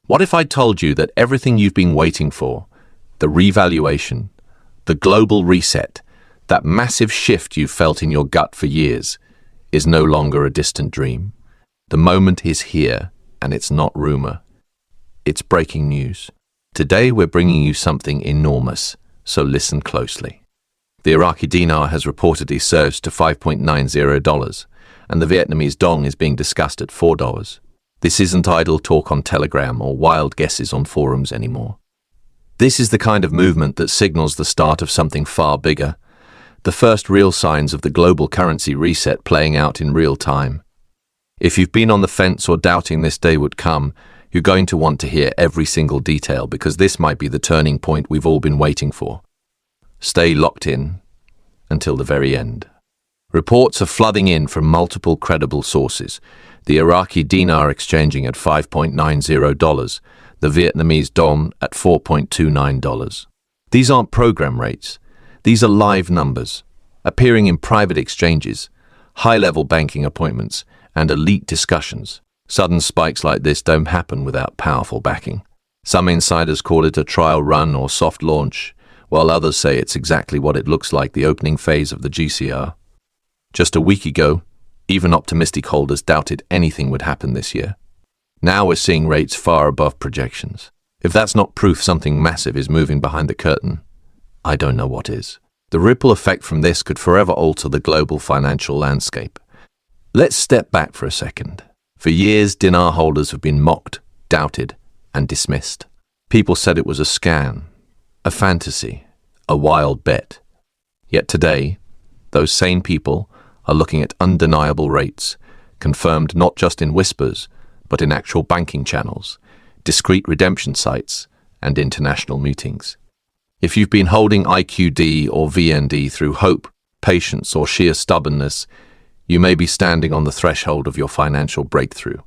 What if I told you that everything you've been waiting for, the revaluation, the global reset, that massive shift you've felt in your gut for years, is no longer a distant dream? The moment is here, and it's not rumor. It's breaking news. Today we're bringing you something enormous, so listen closely. The Iraqi Dinar has reportedly surged to $5.90, and the Vietnamese Dong is being discussed at $4. This isn't idle talk on Telegram or wild guesses on forums anymore. This is the kind of movement that signals the start of something far bigger, the first real signs of the global currency reset playing out in real time. If you've been on the fence or doubting this day would come, you're going to want to hear every single detail, because this might be the turning point we've all been waiting for. Stay locked in until the very end. Reports are flooding in from multiple credible sources. The Iraqi Dinar exchanging at $5.90, the Vietnamese Dong at $4.29. These aren't program rates. These are live numbers, appearing in private exchanges, high-level banking appointments, and elite discussions. Sudden spikes like this don't happen without powerful backing. Some insiders call it a trial run or soft launch, while others say it's exactly what it looks like, the opening phase of the GCR. Just a week ago, even optimistic holders doubted anything would happen this year. Now we're seeing rates far above projections. If that's not proof something massive is moving behind the curtain, I don't know what is. The ripple effect from this could forever alter the global financial landscape. Let's step back for a second. For years, dinar holders have been mocked, doubted, and dismissed. People said it was a scam, a fantasy, a wild bet. Yet today, those same people are looking at undeniable rates, confirmed not just in whispers, but in actual banking channels, discrete redemption sites, and international meetings. If you've been holding IQD or VND through hope, patience, or sheer stubbornness, you may be standing on the threshold of your financial breakthrough.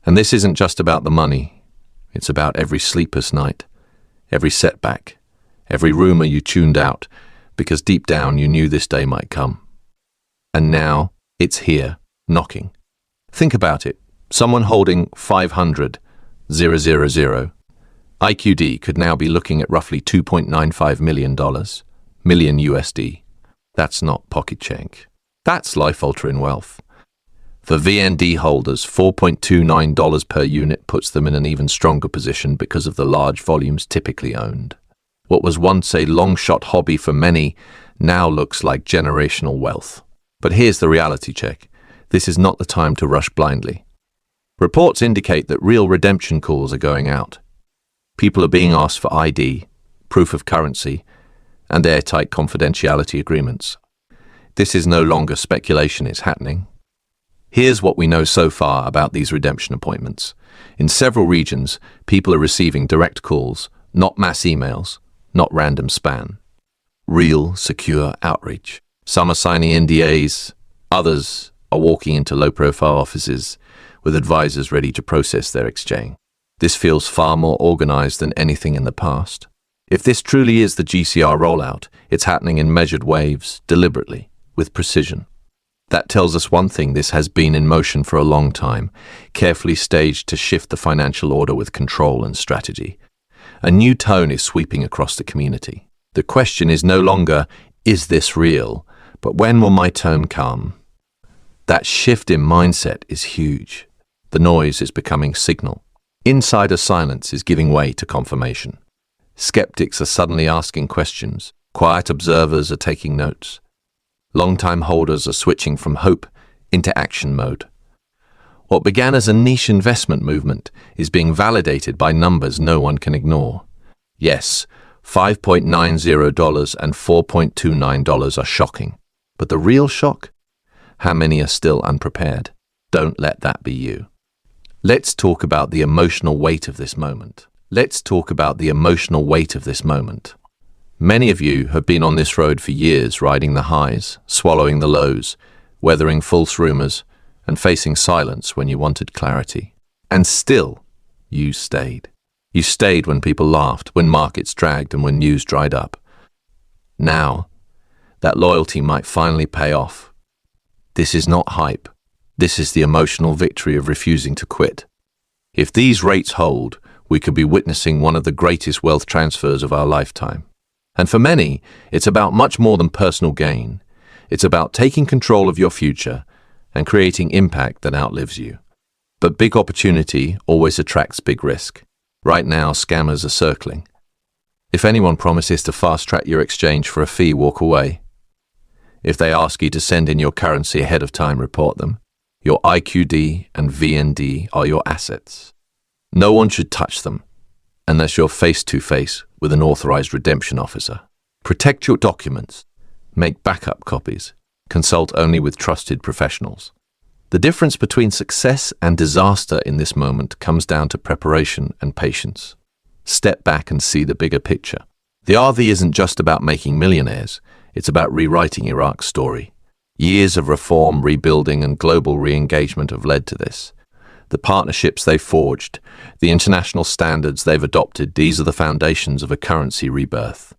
And this isn't just about the money. It's about every sleepless night, every setback, every rumor you tuned out, because deep down you knew this day might come. And now it's here, knocking. Think about it. Someone holding 500,000 IQD could now be looking at roughly $2.95 million USD. That's not pocket change. That's life-altering wealth. For VND holders, $4.29 per unit puts them in an even stronger position because of the large volumes typically owned. What was once a long-shot hobby for many now looks like generational wealth. But here's the reality check. This is not the time to rush blindly. Reports indicate that real redemption calls are going out. People are being asked for ID, proof of currency, and airtight confidentiality agreements. This is no longer speculation, it's happening. Here's what we know so far about these redemption appointments. In several regions, people are receiving direct calls, not mass emails, not random spam. Real, secure outreach. Some are signing NDAs, others are walking into low-profile offices with advisors ready to process their exchange. This feels far more organized than anything in the past. If this truly is the GCR rollout, it's happening in measured waves, deliberately, with precision. That tells us one thing: this has been in motion for a long time, carefully staged to shift the financial order with control and strategy. A new tone is sweeping across the community. The question is no longer, is this real, but when will my turn come? That shift in mindset is huge. The noise is becoming signal. Insider silence is giving way to confirmation. Skeptics are suddenly asking questions. Quiet observers are taking notes. Long-time holders are switching from hope into action mode. What began as a niche investment movement is being validated by numbers no one can ignore. Yes, $5.90 and $4.29 are shocking. But the real shock? How many are still unprepared? Don't let that be you. Let's talk about the emotional weight of this moment. Many of you have been on this road for years, riding the highs, swallowing the lows, weathering false rumors, and facing silence when you wanted clarity. And still, you stayed. You stayed when people laughed, when markets dragged, and when news dried up. Now, that loyalty might finally pay off. This is not hype. This is the emotional victory of refusing to quit. If these rates hold, we could be witnessing one of the greatest wealth transfers of our lifetime. And for many, it's about much more than personal gain. It's about taking control of your future and creating impact that outlives you. But big opportunity always attracts big risk. Right now, scammers are circling. If anyone promises to fast-track your exchange for a fee, walk away. If they ask you to send in your currency ahead of time, report them. Your IQD and VND are your assets. No one should touch them unless you're face-to-face with an authorized redemption officer. Protect your documents. Make backup copies. Consult only with trusted professionals. The difference between success and disaster in this moment comes down to preparation and patience. Step back and see the bigger picture. The RV isn't just about making millionaires, it's about rewriting Iraq's story. Years of reform, rebuilding, and global re-engagement have led to this. The partnerships they've forged, the international standards they've adopted, these are the foundations of a currency rebirth.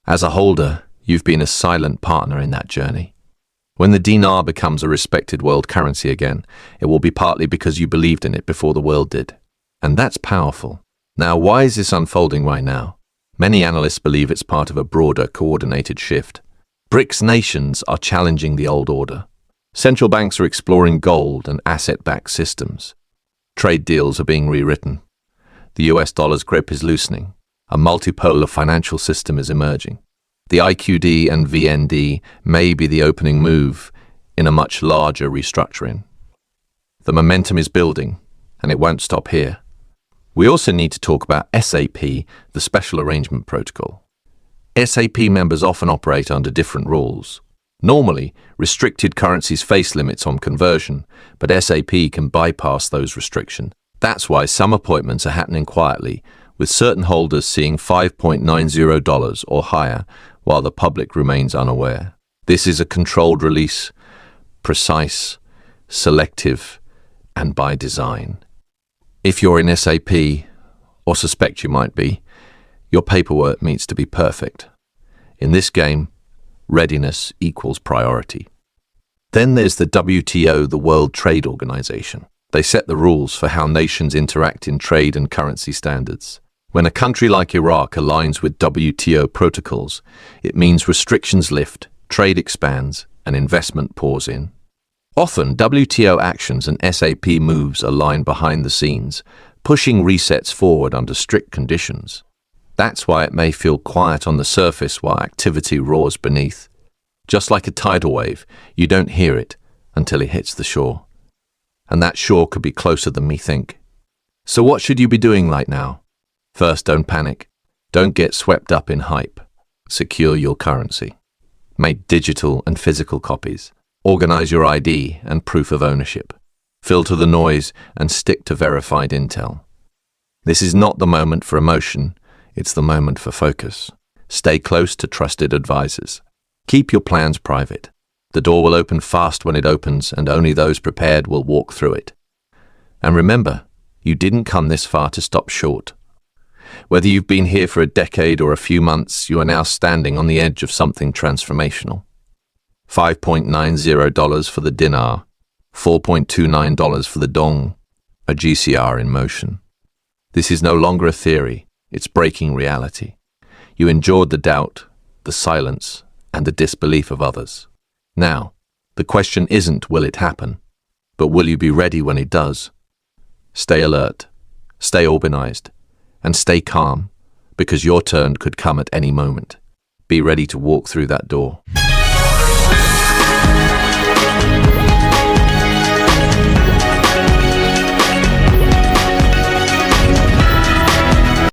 As a holder, you've been a silent partner in that journey. When the dinar becomes a respected world currency again, it will be partly because you believed in it before the world did. And that's powerful. Now, why is this unfolding right now? Many analysts believe it's part of a broader, coordinated shift. BRICS nations are challenging the old order. Central banks are exploring gold and asset-backed systems. Trade deals are being rewritten. The US dollar's grip is loosening. A multipolar financial system is emerging. The IQD and VND may be the opening move in a much larger restructuring. The momentum is building, and it won't stop here. We also need to talk about SAP, the Special Arrangement Protocol. SAP members often operate under different rules. Normally, restricted currencies face limits on conversion, but SAP can bypass those restrictions. That's why some appointments are happening quietly, with certain holders seeing $5.90 or higher, while the public remains unaware. This is a controlled release, precise, selective, and by design. If you're in SAP, or suspect you might be, your paperwork needs to be perfect. In this game, readiness equals priority. Then there's the WTO, the World Trade Organization. They set the rules for how nations interact in trade and currency standards. When a country like Iraq aligns with WTO protocols, it means restrictions lift, trade expands, and investment pours in. Often, WTO actions and SAP moves align behind the scenes, pushing resets forward under strict conditions. That's why it may feel quiet on the surface while activity roars beneath. Just like a tidal wave, you don't hear it until it hits the shore. And that shore could be closer than we think. So what should you be doing right now? First, don't panic. Don't get swept up in hype. Secure your currency. Make digital and physical copies. Organize your ID and proof of ownership. Filter the noise and stick to verified intel. This is not the moment for emotion, it's the moment for focus. Stay close to trusted advisors. Keep your plans private. The door will open fast when it opens, and only those prepared will walk through it. And remember, you didn't come this far to stop short. Whether you've been here for a decade or a few months, you are now standing on the edge of something transformational. $5.90 for the dinar, $4.29 for the dong, a GCR in motion. This is no longer a theory, it's breaking reality. You endured the doubt, the silence, and the disbelief of others. Now, the question isn't will it happen, but will you be ready when it does? Stay alert, stay organized, and stay calm, because your turn could come at any moment. Be ready to walk through that door.